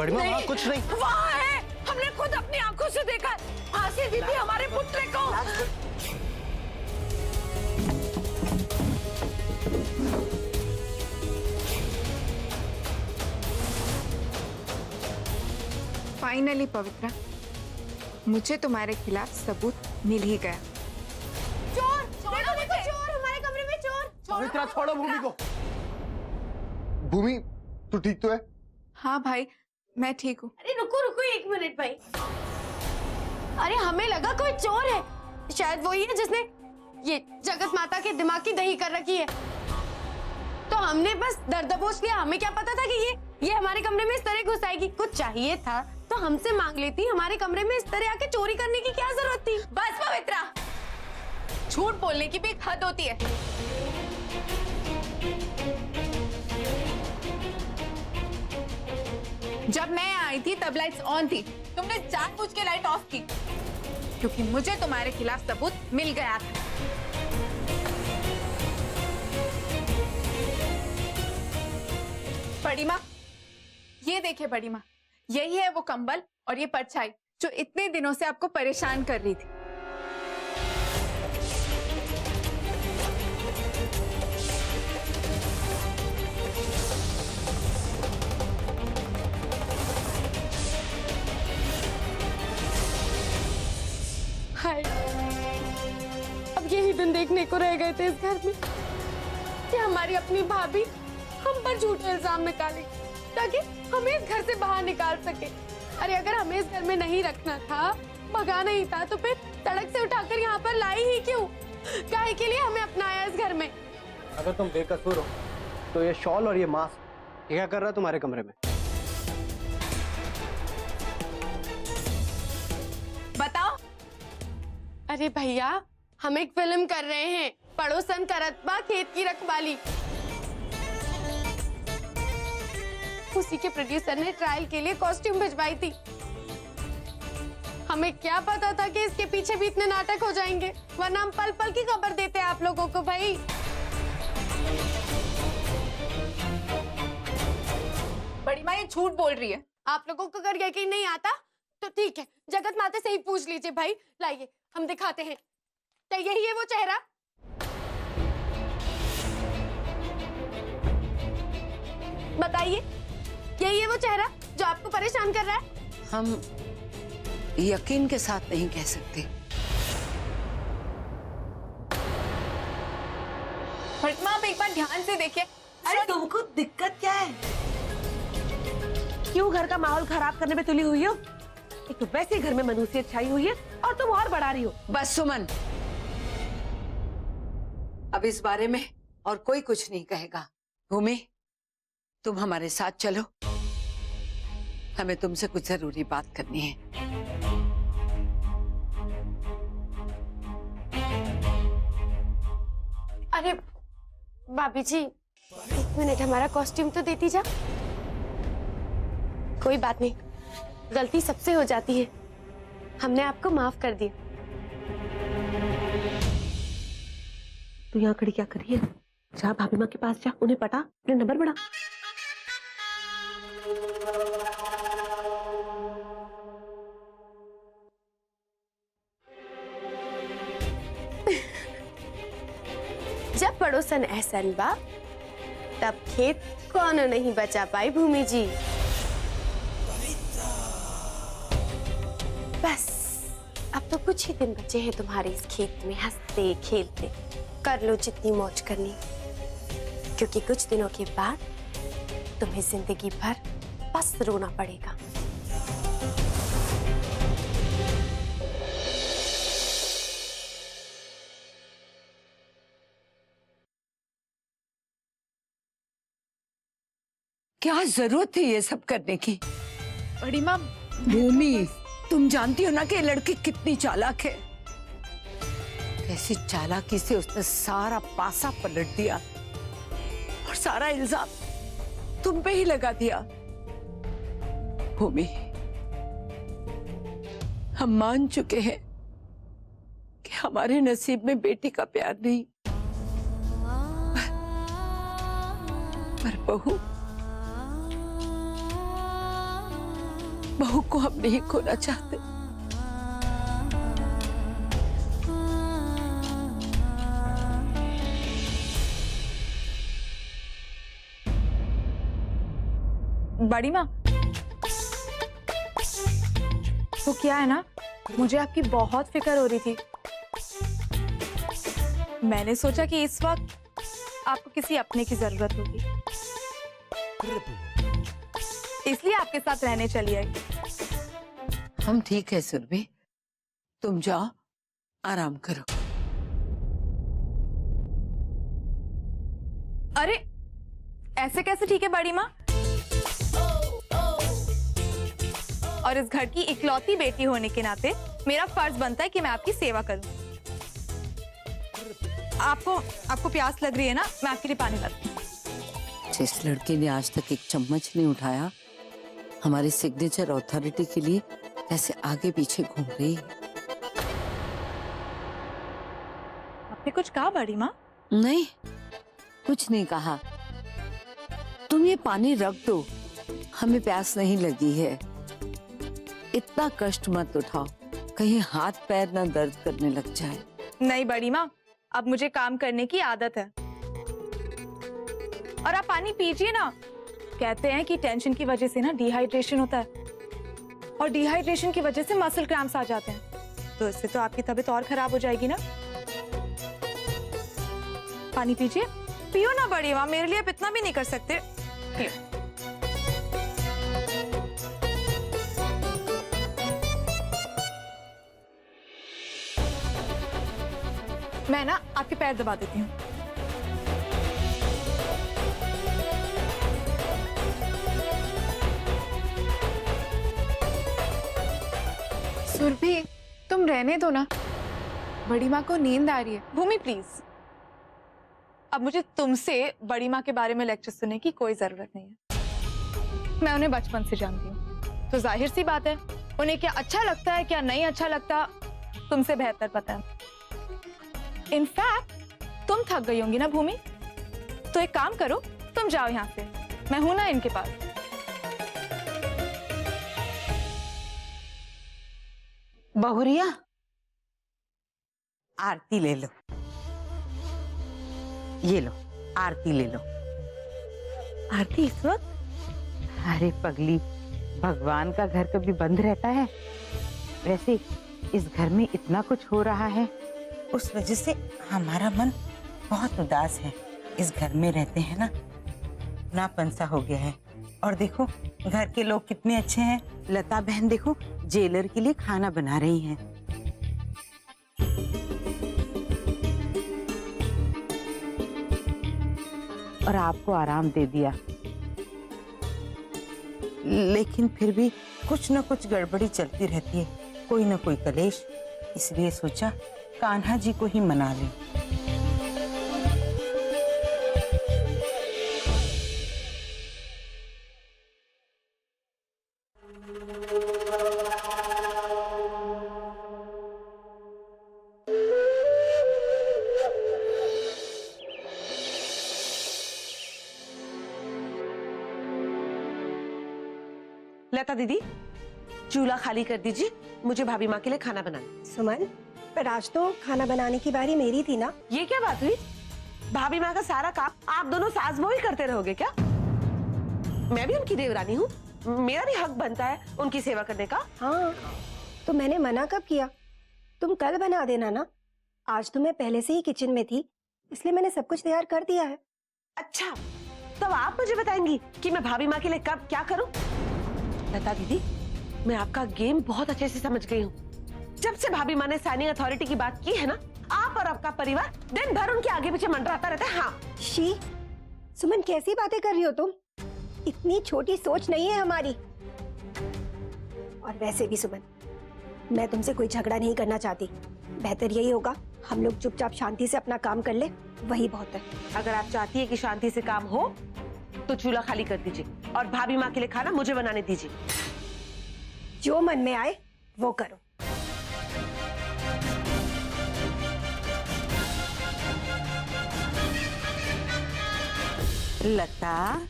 बड़ी माँ वहाँ कुछ नहीं। वहाँ है, हमने खुद अपनी आंखों से देखा। फांसी दी थी हमारे पुत्र को। फाइनली पवित्रा, मुझे तुम्हारे खिलाफ सबूत मिल ही गया। चोर! देखो देखो, चोर हमारे कमरे में, चोर! पवित्रा छोड़ो भूमि को। भूमि तू ठीक तो है? हाँ भाई, मैं ठीक हूँ। अरे रुको रुको 1 मिनट भाई। अरे हमें लगा कोई चोर है, शायद वही है जिसने ये जगत माता के दिमाग की दही कर रखी है। तो हमने बस डर दबोच लिया। हमें क्या पता था कि ये हमारे कमरे में इस तरह घुस आएगी। कुछ चाहिए था तो हमसे मांग लेती। हमारे कमरे में इस तरह आके चोरी करने की क्या जरूरत थी? बस पवित्रा, झूठ बोलने की भी एक हद होती है। जब मैं आई थी तब लाइट्स ऑन थी, तुमने जानबूझ के लाइट ऑफ की क्योंकि मुझे तुम्हारे खिलाफ सबूत मिल गया था। बड़ी माँ, ये देखिए बड़ी माँ, यही है वो कंबल और ये परछाई जो इतने दिनों से आपको परेशान कर रही थी। हाय, अब यही दिन देखने को रह गए थे इस घर में कि हमारी अपनी भाभी हम पर झूठे इल्जाम निकाले ताकि हमें इस घर से बाहर निकाल सके। अरे अगर हमें इस घर में नहीं रखना था, भगाना ही था, तो फिर सड़क से उठाकर यहाँ पर लाई ही क्यों? काहे के लिए हमें अपनाया इस घर में? अगर तुम बेकसूर हो तो ये शॉल और ये मास्क ये क्या कर रहा है तुम्हारे कमरे में? बताओ। अरे भैया, हम एक फिल्म कर रहे हैं, पड़ोसन करतबा खेत की रखवाली। उसी के प्रोड्यूसर ने ट्रायल के लिए कॉस्ट्यूम भिजवाई थी। हमें क्या पता था कि इसके पीछे भी इतने नाटक हो जाएंगे, वरना हम पल पल की खबर देते हैं आप लोगों को। भाई बड़ी माँ ये झूठ बोल रही है। आप लोगों को अगर यकीन नहीं आता तो ठीक है, जगत माता से ही पूछ लीजिए। भाई लाइए, हम दिखाते हैं। क्या यही है वो चेहरा? बताइए, यही है वो चेहरा जो आपको परेशान कर रहा है? हम यकीन के साथ नहीं कह सकते। बड़ी माँ, आप एक बार ध्यान से देखिए। अरे तुमको दिक्कत क्या है? क्यों घर का माहौल खराब करने में तुली हुई हो? एक तो वैसे ही घर में मनुष्यत छाई हुई है और तुम और बढ़ा रही हो। बस सुमन, अब इस बारे में और कोई कुछ नहीं कहेगा। भूमि, तुम हमारे साथ चलो, हमें तुमसे कुछ जरूरी बात करनी है। अरे भाभी जी, 1 मिनट, हमारा कॉस्ट्यूम तो देती जा। कोई बात नहीं, गलती सबसे हो जाती है, हमने आपको माफ कर दिया। तू यहाँ खड़ी क्या करी है? जा भाभी माँ के पास जा, उन्हें पटा, अपने नंबर बढ़ा। जब पड़ोसन एहसन बा तब खेत कौन नहीं बचा पाई भूमि जी। बस अब तो कुछ ही दिन बचे हैं तुम्हारे इस खेत में हंसते खेलते। कर लो जितनी मौज करनी, क्योंकि कुछ दिनों के बाद तुम्हें जिंदगी भर बस रोना पड़ेगा। क्या जरूरत थी ये सब करने की? बड़ी माँ, भूमि, तुम जानती हो ना कि ये लड़की कितनी चालाक है। कैसी चालाकी से उसने सारा पासा पलट दिया और सारा इल्जाम तुम पे ही लगा दिया। भूमि, हम मान चुके हैं कि हमारे नसीब में बेटी का प्यार नहीं, पर बहू बहू को हम नहीं खोना चाहते। बड़ी माँ, तो क्या है ना, मुझे आपकी बहुत फिक्र हो रही थी। मैंने सोचा कि इस वक्त आपको किसी अपने की जरूरत होगी, इसलिए आपके साथ रहने चली आई। हम ठीक है सुरभि, तुम जाओ आराम करो। अरे ऐसे कैसे ठीक है बड़ी माँ? और इस घर की इकलौती बेटी होने के नाते मेरा फर्ज बनता है कि मैं आपकी सेवा करूं। आपको प्यास लग रही है ना, मैं आपके लिए पानी लाती हूं। जिस लड़के ने आज तक एक चम्मच नहीं उठाया, हमारी सिग्नेचर अथॉरिटी के लिए ऐसे आगे पीछे घूम रही है। आपने कुछ कहा बड़ी माँ? नहीं, कुछ नहीं कहा। तुम ये पानी रख दो, हमें प्यास नहीं लगी है। इतना कष्ट मत उठाओ, कहीं हाथ पैर ना दर्द करने लग जाए। नहीं बड़ी माँ, अब मुझे काम करने की आदत है। और आप पानी पीजिए ना। कहते हैं कि टेंशन की वजह से ना डिहाइड्रेशन होता है, और डिहाइड्रेशन की वजह से मसल क्रैम्प्स आ जाते हैं। तो इससे तो आपकी तबीयत और खराब हो जाएगी ना। पानी पीजिए, पियो ना बड़ी माँ, मेरे लिए आप इतना भी नहीं कर सकते। पियो। मैं ना आपके पैर दबा देती हूँ। सुरभि, तुम रहने दो ना, बड़ी माँ को नींद आ रही है। भूमि प्लीज, अब मुझे तुमसे बड़ी माँ के बारे में लेक्चर सुनने की कोई जरूरत नहीं है। मैं उन्हें बचपन से जानती हूँ, तो जाहिर सी बात है उन्हें क्या अच्छा लगता है क्या नहीं अच्छा लगता तुमसे बेहतर पता है। इनफैक्ट तुम थक गई होंगी ना भूमि, तो एक काम करो, तुम जाओ यहाँ से, मैं हूं ना इनके पास। बहुरिया, आरती ले लो। ये लो आरती ले लो। आरती इस वक्त? अरे पगली, भगवान का घर कभी बंद रहता है? वैसे इस घर में इतना कुछ हो रहा है, उस वजह से हमारा मन बहुत उदास है। इस घर में रहते हैं ना, नापन सा हो गया है। और देखो घर के लोग कितने अच्छे हैं। लता बहन देखो जेलर के लिए खाना बना रही हैं। और आपको आराम दे दिया, लेकिन फिर भी कुछ न कुछ गड़बड़ी चलती रहती है, कोई न कोई कलेश। इसलिए सोचा कान्हा जी को ही मना लें। लता दीदी, चूल्हा खाली कर दीजिए, मुझे भाभी माँ के लिए खाना बनाना। सुमन, पर आज तो खाना बनाने की बारी मेरी थी ना। ये क्या बात हुई? भाभी माँ का सारा काम आप दोनों सास बहू ही करते रहोगे क्या? मैं भी उनकी देवरानी हूँ, मेरा भी हक बनता है उनकी सेवा करने का। हाँ, तो मैंने मना कब किया? तुम कल बना देना ना। आज तो मैं पहले से ही किचन में थी, इसलिए मैंने सब कुछ तैयार कर दिया है। अच्छा, तब आप मुझे बताएंगी कि मैं भाभी माँ के लिए कब क्या करूँ? लता दीदी, मैं आपका गेम बहुत अच्छे से समझ गई हूँ। जब से भाभी माँ ने साइनिंग अथॉरिटी की बात की है ना, आप और आपका परिवार दिन भर उनके आगे पीछे मंडराता रहता है। हाँ शी, सुमन कैसी बातें कर रही हो तुम? इतनी छोटी सोच नहीं है हमारी। और वैसे भी सुमन, मैं तुमसे कोई झगड़ा नहीं करना चाहती। बेहतर यही होगा हम लोग चुपचाप शांति से अपना काम कर ले, वही बहुत है। अगर आप चाहती है कि शांति से काम हो तो चूल्हा खाली कर दीजिए और भाभी माँ के लिए खाना मुझे बनाने दीजिए। जो मन में आए वो करो। लता,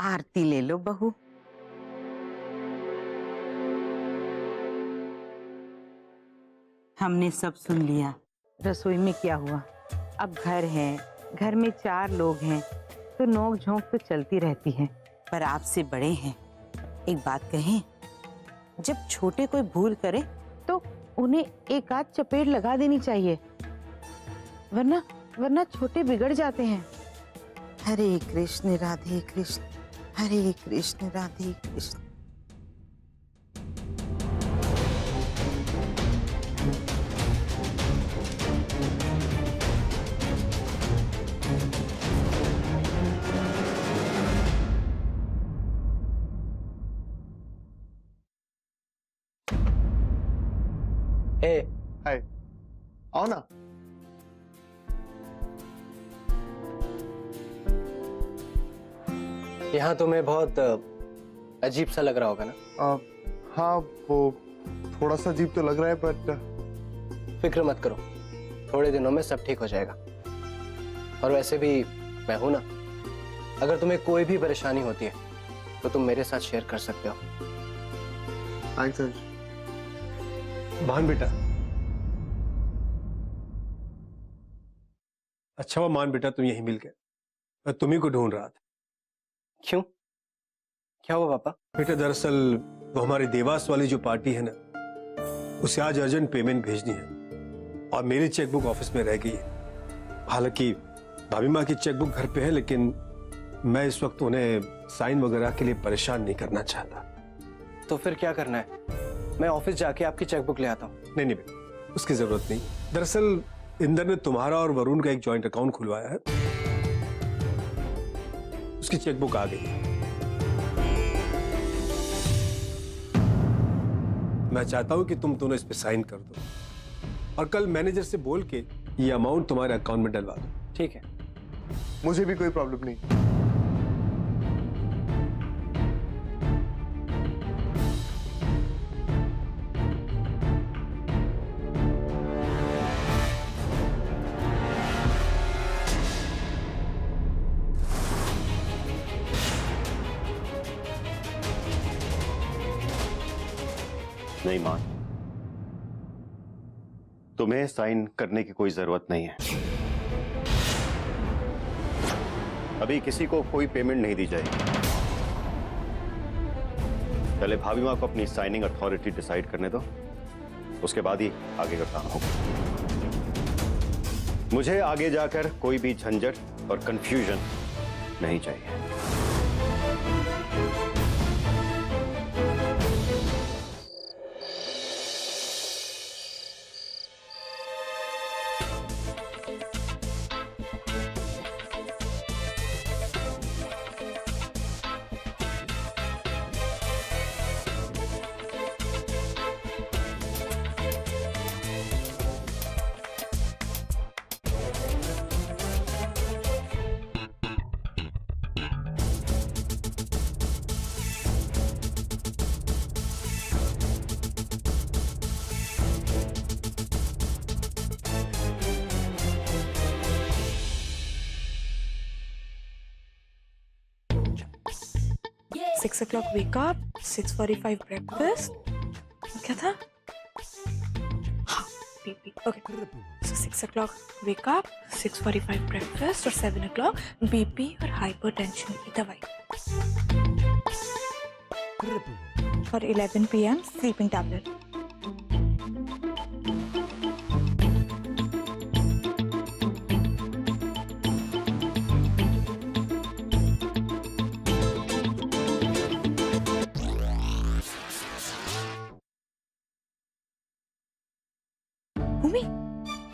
आरती ले लो बहू। हमने सब सुन लिया। रसोई में क्या हुआ? अब घर है, घर में 4 लोग हैं तो नोक झोंक तो चलती रहती है। पर आपसे बड़े हैं, एक बात कहें, जब छोटे कोई भूल करे तो उन्हें एक आध चपेट लगा देनी चाहिए, वरना छोटे बिगड़ जाते हैं। हरे कृष्ण राधे कृष्ण, हरे कृष्ण राधे कृष्ण। हे हाय, आओ ना। यहाँ तुम्हें बहुत अजीब सा लग रहा होगा ना? हाँ, वो थोड़ा सा अजीब तो लग रहा है, बट फिक्र मत करो, थोड़े दिनों में सब ठीक हो जाएगा। और वैसे भी मैं हूं ना, अगर तुम्हें कोई भी परेशानी होती है तो तुम मेरे साथ शेयर कर सकते हो। थैंक्स अंश। मान बेटा, अच्छा हुआ मान बेटा तुम यहीं मिल गए, मैं तुम्ही को ढूंढ रहा था। क्यों, क्या हुआ पापा? बेटा दरअसल वो हमारी देवास वाली जो पार्टी है ना, उसे आज अर्जेंट पेमेंट भेजनी है और मेरी चेकबुक ऑफिस में रह गई है। हालांकि भाभी माँ की चेकबुक घर पे है, लेकिन मैं इस वक्त उन्हें साइन वगैरह के लिए परेशान नहीं करना चाहता। तो फिर क्या करना है? मैं ऑफिस जाके आपकी चेकबुक ले आता हूँ। नहीं बेटा, उसकी जरूरत नहीं। दरअसल इंदर ने तुम्हारा और वरुण का एक जॉइंट अकाउंट खुलवाया है, उसकी चेकबुक आ गई है। मैं चाहता हूं कि तुम दोनों इस पे साइन कर दो और कल मैनेजर से बोल के ये अमाउंट तुम्हारे अकाउंट में डलवा दो। ठीक है। मुझे भी कोई प्रॉब्लम नहीं। नहीं मान, तुम्हें साइन करने की कोई जरूरत नहीं है। अभी किसी को कोई पेमेंट नहीं दी जाएगी। पहले भाभी माँ को अपनी साइनिंग अथॉरिटी डिसाइड करने दो, उसके बाद ही आगे का काम होगा। मुझे आगे जाकर कोई भी झंझट और कंफ्यूजन नहीं चाहिए। Yeah. 6 o'clock wake up, 6:45 breakfast. क्या था? हाँ, BP. Okay. So 6 o'clock wake up, 6:45 breakfast और 7 o'clock BP और hypertension की दवाई। और 11 PM sleeping tablet. भूमि,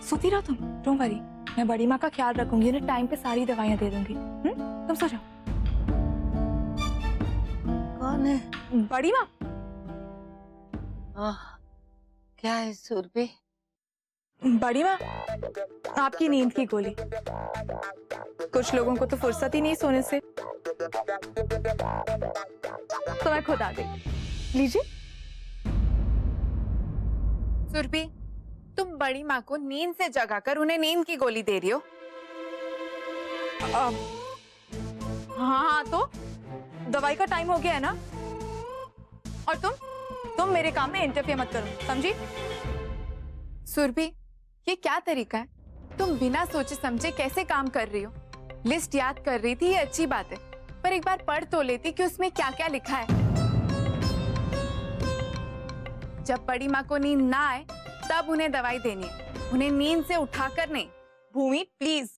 सोती रहो तुम, डोंट वरी, मैं बड़ी माँ का ख्याल रखूंगी, उन्हें टाइम पे सारी दवाइयाँ दे दूंगी। तुम सो जाओ। कौन है? बड़ी माँ। क्या है सुरभि? बड़ी माँ, आपकी नींद की गोली। कुछ लोगों को तो फुर्सत ही नहीं सोने से, तो मैं खुद आ गई। लीजिए। सुरभि, तुम बड़ी माँ को नींद से जगाकर उन्हें नींद की गोली दे रही हो? हाँ तो दवाई का टाइम हो गया है ना। और तुम मेरे काम में इंटरफेयर मत करो, समझी? सुरभि, ये क्या तरीका है? तुम बिना सोचे समझे कैसे काम कर रही हो? लिस्ट याद कर रही थी, ये अच्छी बात है, पर एक बार पढ़ तो लेती कि उसमें क्या क्या लिखा है। जब बड़ी माँ को नींद ना आए तब उन्हें दवाई देनी है, उन्हें नींद से उठाकर नहीं। भूमि प्लीज,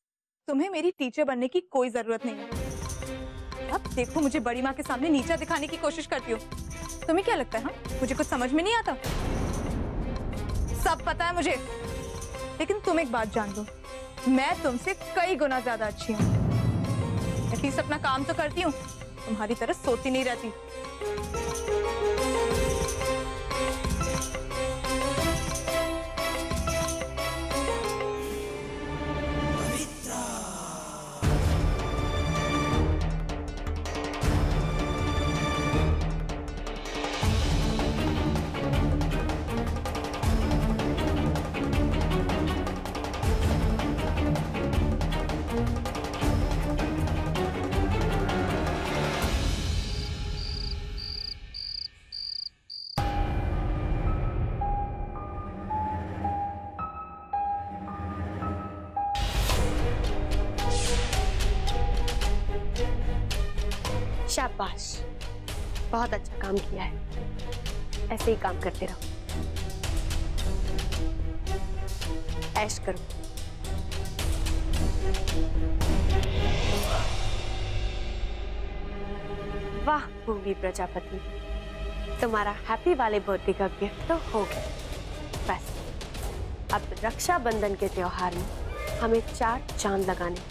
तुम्हें मेरी टीचर बनने की कोई जरूरत नहीं है। अब देखो मुझे बड़ी माँ के सामने नीचा दिखाने की कोशिश करती हो। तुम्हें क्या लगता है हाँ मुझे कुछ समझ में नहीं आता? सब पता है मुझे, लेकिन तुम एक बात जान लो, मैं तुमसे कई गुना ज्यादा अच्छी हूँ। एटलीस्ट अपना काम तो करती हूँ, तुम्हारी तरह सोती नहीं रहती। शाबाश, बहुत अच्छा काम किया है। ऐसे ही काम करते रहो, ऐश करो। वाह भूमि प्रजापति, तुम्हारा हैप्पी वाले बर्थडे का गिफ्ट तो हो गया। बस अब रक्षाबंधन के त्योहार में हमें 4 चांद लगाने।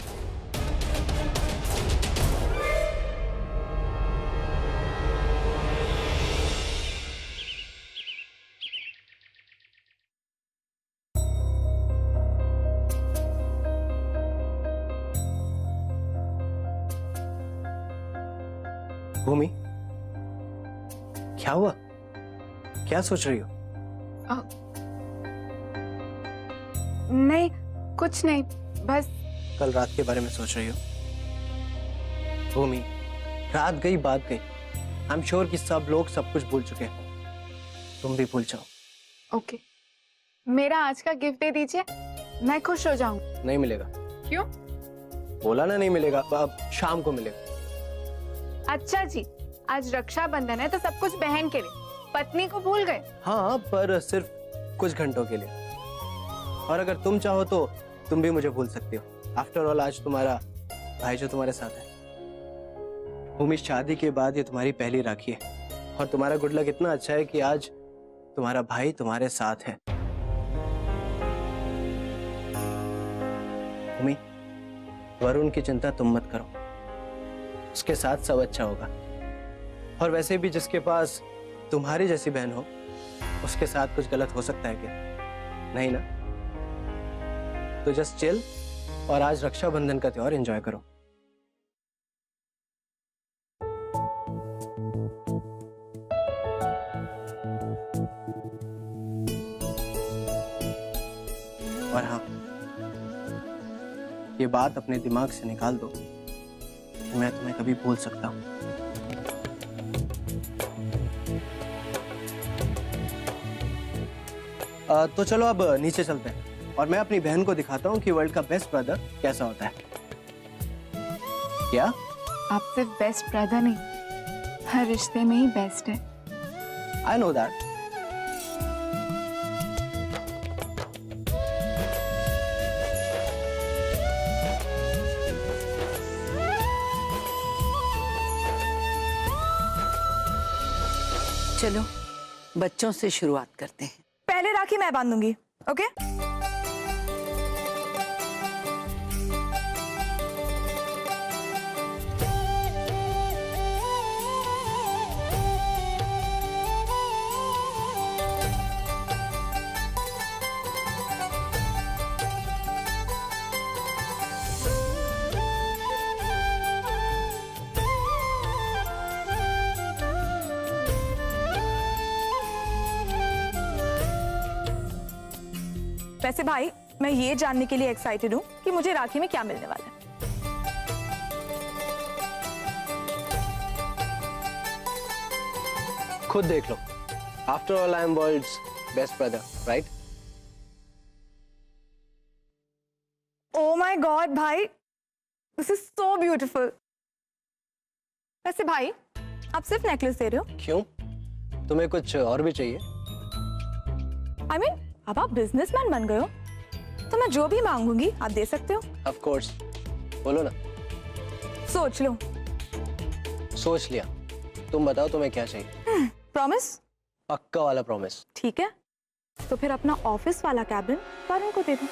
भूमि, क्या हुआ? क्या सोच रही हो? नहीं, कुछ नहीं, बस कल रात के बारे में सोच रही हो? भूमि, रात गई बात गई। आई एम श्योर कि सब लोग सब कुछ भूल चुके हैं। तुम भी भूल जाओ। ओके, मेरा आज का गिफ्ट दे दीजिए, मैं खुश हो जाऊं। नहीं मिलेगा। क्यों? बोला ना नहीं मिलेगा, अब शाम को मिलेगा। अच्छा जी, आज रक्षाबंधन है तो सब कुछ बहन के लिए, पत्नी को भूल गए? हाँ, पर सिर्फ कुछ घंटों के लिए। और अगर तुम चाहो तो तुम भी मुझे भूल सकती हो। आफ्टर ऑल आज तुम्हारा भाई जो तुम्हारे साथ है। भूमि, शादी के बाद ये तुम्हारी पहली राखी है और तुम्हारा गुड लक इतना अच्छा है कि आज तुम्हारा भाई तुम्हारे साथ है। भूमि, वरुण की चिंता तुम मत करो, उसके साथ सब अच्छा होगा। और वैसे भी जिसके पास तुम्हारी जैसी बहन हो उसके साथ कुछ गलत हो सकता है क्या? नहीं ना? तो जस्ट चिल और आज रक्षाबंधन का त्योहार एंजॉय करो। और हाँ, ये बात अपने दिमाग से निकाल दो, मैं तुम्हें कभी भूल सकता हूं। तो चलो अब नीचे चलते हैं और मैं अपनी बहन को दिखाता हूं कि वर्ल्ड का बेस्ट ब्रदर कैसा होता है। क्या? आप सिर्फ बेस्ट ब्रदर नहीं, हर रिश्ते में ही बेस्ट है। I know that. चलो बच्चों से शुरुआत करते हैं। पहले राखी मैं बांधूंगी, ओके? वैसे भाई, मैं ये जानने के लिए एक्साइटेड हूँ कि मुझे राखी में क्या मिलने वाला है। खुद देख लो। After all I am world's best brother, right? Oh my god भाई, दिस इज सो ब्यूटीफुल। वैसे भाई, आप सिर्फ नेकलेस दे रहे हो? क्यों, तुम्हें कुछ और भी चाहिए? I mean, अब आप बिजनेसमैन बन गए हो तो मैं जो भी मांगूंगी आप दे सकते हो। ऑफ कोर्स, बोलो ना। सोच लो। सोच लिया। तुम बताओ तुम्हें क्या चाहिए? प्रॉमिस? पक्का वाला प्रॉमिस। ठीक है, तो फिर अपना ऑफिस वाला कैबिन वरुण को दे दो।